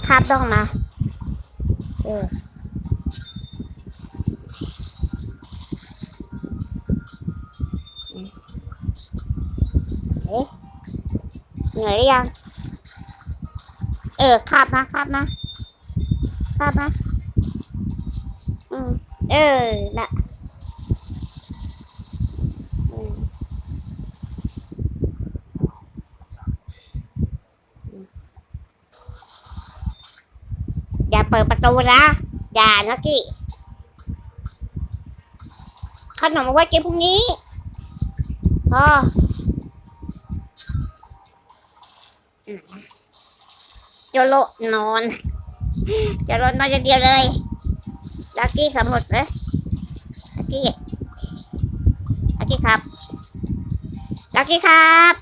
คาบต้องมาเออเอ๊ะเหนื่อยหรือยังคาบมาคาบมาคาบมาอืมเออน่ะอืมอย่าเปิดประตูนะอย่านะกี้ขนมเอาไว้กินพรุ่งนี้พอโจโลนอนโจโลนอนอย่างเดียวเลยลักกี้สมุดเลยลักกี้ครับลักกี้ครับ